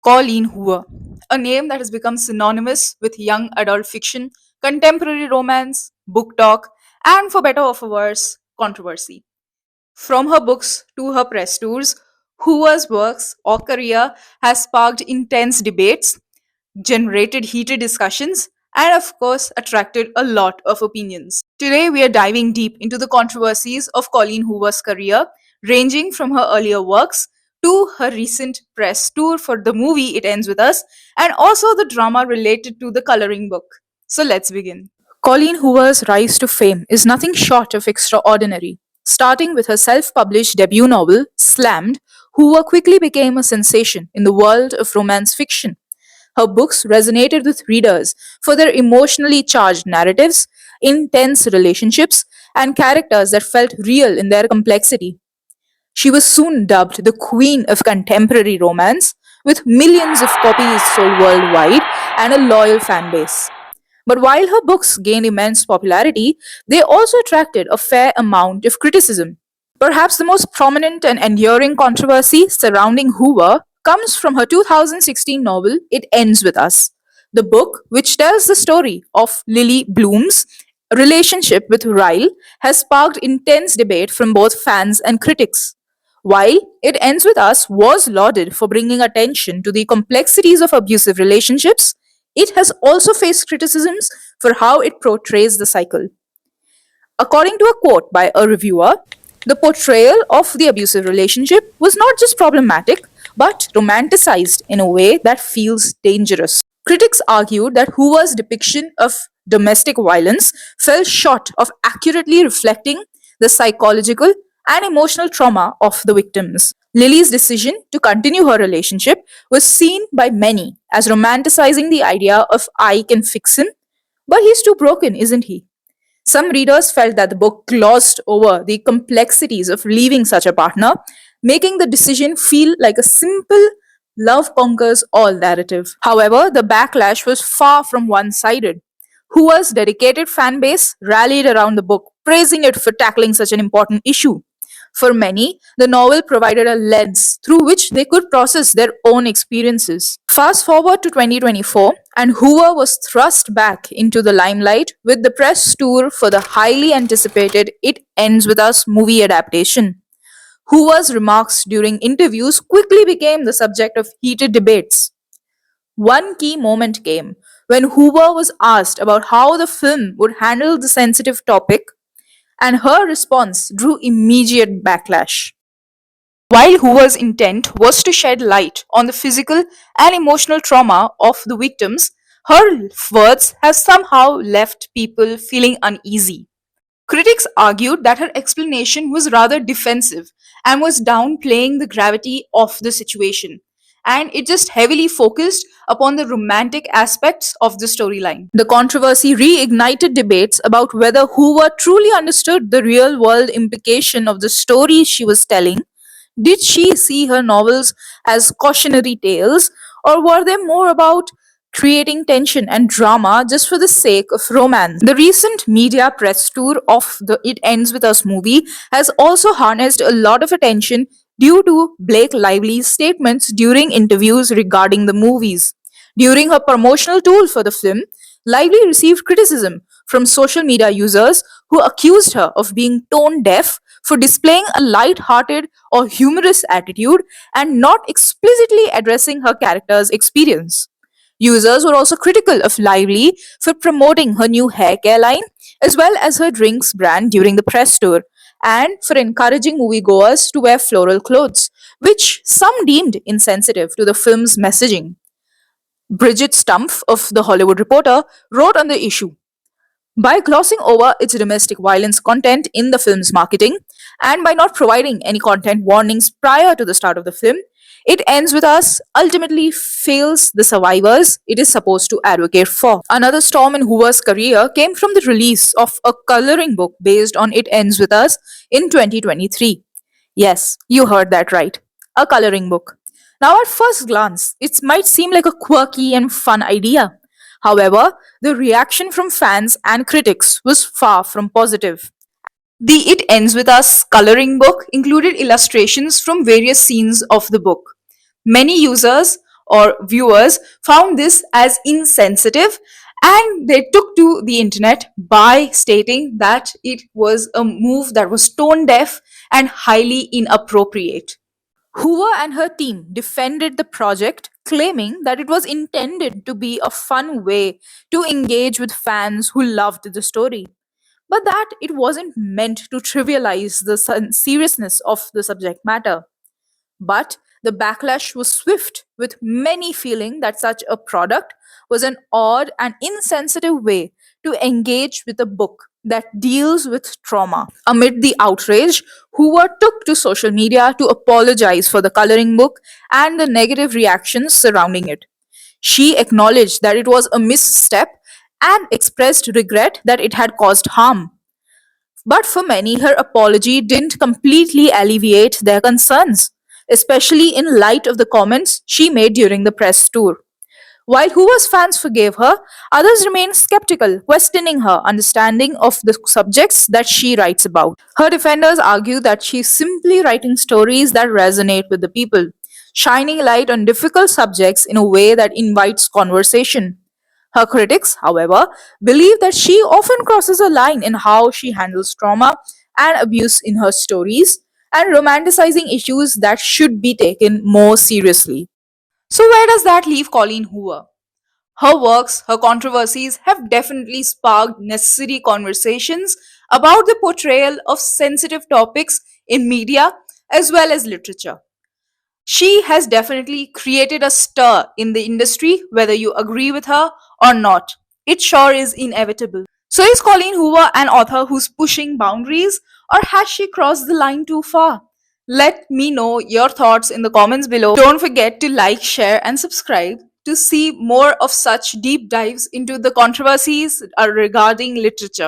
Colleen Hoover, a name that has become synonymous with young adult fiction, contemporary romance, book talk, and for better or for worse, controversy. From her books to her press tours, Hoover's works or career has sparked intense debates, generated heated discussions, and of course, attracted a lot of opinions. Today, we are diving deep into the controversies of Colleen Hoover's career, ranging from her earlier works to her recent press tour for the movie It Ends With Us, and also the drama related to the coloring book. So, let's begin. Colleen Hoover's rise to fame is nothing short of extraordinary. Starting with her self published debut novel, Slammed, Hoover quickly became a sensation in the world of romance fiction. Her books resonated with readers for their emotionally charged narratives, intense relationships, and characters that felt real in their complexity. She was soon dubbed the Queen of Contemporary Romance, with millions of copies sold worldwide and a loyal fan base. But while her books gained immense popularity, they also attracted a fair amount of criticism. Perhaps the most prominent and enduring controversy surrounding Hoover comes from her 2016 novel, It Ends With Us. The book, which tells the story of Lily Bloom's relationship with Ryle, has sparked intense debate from both fans and critics. While It Ends With Us was lauded for bringing attention to the complexities of abusive relationships, it has also faced criticisms for how it portrays the cycle. According to a quote by a reviewer, the portrayal of the abusive relationship was not just problematic, but romanticized in a way that feels dangerous. Critics argued that Hoover's depiction of domestic violence fell short of accurately reflecting the psychological and emotional trauma of the victims. Lily's decision to continue her relationship was seen by many as romanticizing the idea of I can fix him, but he's too broken, isn't he? Some readers felt that the book glossed over the complexities of leaving such a partner, making the decision feel like a simple love conquers all narrative. However, the backlash was far from one sided. Hoover's dedicated fan base rallied around the book, praising it for tackling such an important issue. For many, the novel provided a lens through which they could process their own experiences. Fast forward to 2024, and Hoover was thrust back into the limelight with the press tour for the highly anticipated It Ends With Us movie adaptation. Hoover's remarks during interviews quickly became the subject of heated debates. One key moment came when Hoover was asked about how the film would handle the sensitive topic, and her response drew immediate backlash. While Hoover's intent was to shed light on the physical and emotional trauma of the victims, her words have somehow left people feeling uneasy. Critics argued that her explanation was rather defensive and was downplaying the gravity of the situation, and it just heavily focused upon the romantic aspects of the storyline. The controversy reignited debates about whether Hoover truly understood the real world implication of the story she was telling. Did she see her novels as cautionary tales, or were they more about creating tension and drama just for the sake of romance? The recent media press tour of the It Ends With Us movie has also harnessed a lot of attention due to Blake Lively's statements during interviews regarding the movies. During her promotional tour for the film, Lively received criticism from social media users who accused her of being tone deaf for displaying a light-hearted or humorous attitude and not explicitly addressing her character's experience. Users were also critical of Lively for promoting her new hair care line as well as her drinks brand during the press tour, and for encouraging moviegoers to wear floral clothes, which some deemed insensitive to the film's messaging. Bridget Stumpf of The Hollywood Reporter wrote on the issue. By glossing over its domestic violence content in the film's marketing, and by not providing any content warnings prior to the start of the film, It Ends With Us ultimately fails the survivors it is supposed to advocate for. Another storm in Hoover's career came from the release of a coloring book based on It Ends With Us in 2023. Yes, you heard that right. A coloring book. Now, at first glance, it might seem like a quirky and fun idea. However, the reaction from fans and critics was far from positive. The It Ends With Us coloring book included illustrations from various scenes of the book. Many users or viewers found this as insensitive, and they took to the internet by stating that it was a move that was tone deaf and highly inappropriate. Hoover and her team defended the project, claiming that it was intended to be a fun way to engage with fans who loved the story, but that it wasn't meant to trivialize the seriousness of the subject matter. But the backlash was swift, with many feeling that such a product was an odd and insensitive way to engage with a book that deals with trauma. Amid the outrage, Hoover took to social media to apologize for the coloring book and the negative reactions surrounding it. She acknowledged that it was a misstep and expressed regret that it had caused harm. But for many, her apology didn't completely alleviate their concerns, especially in light of the comments she made during the press tour. While Hoover's fans forgave her, others remained skeptical, questioning her understanding of the subjects that she writes about. Her defenders argue that she's simply writing stories that resonate with the people, shining light on difficult subjects in a way that invites conversation. Her critics, however, believe that she often crosses a line in how she handles trauma and abuse in her stories and romanticizing issues that should be taken more seriously. So, where does that leave Colleen Hoover? Her works, her controversies have definitely sparked necessary conversations about the portrayal of sensitive topics in media as well as literature. She has definitely created a stir in the industry, whether you agree with her or not. It sure is inevitable. So, is Colleen Hoover an author who's pushing boundaries, or has she crossed the line too far? Let me know your thoughts in the comments below. Don't forget to like, share, and subscribe to see more of such deep dives into the controversies regarding literature.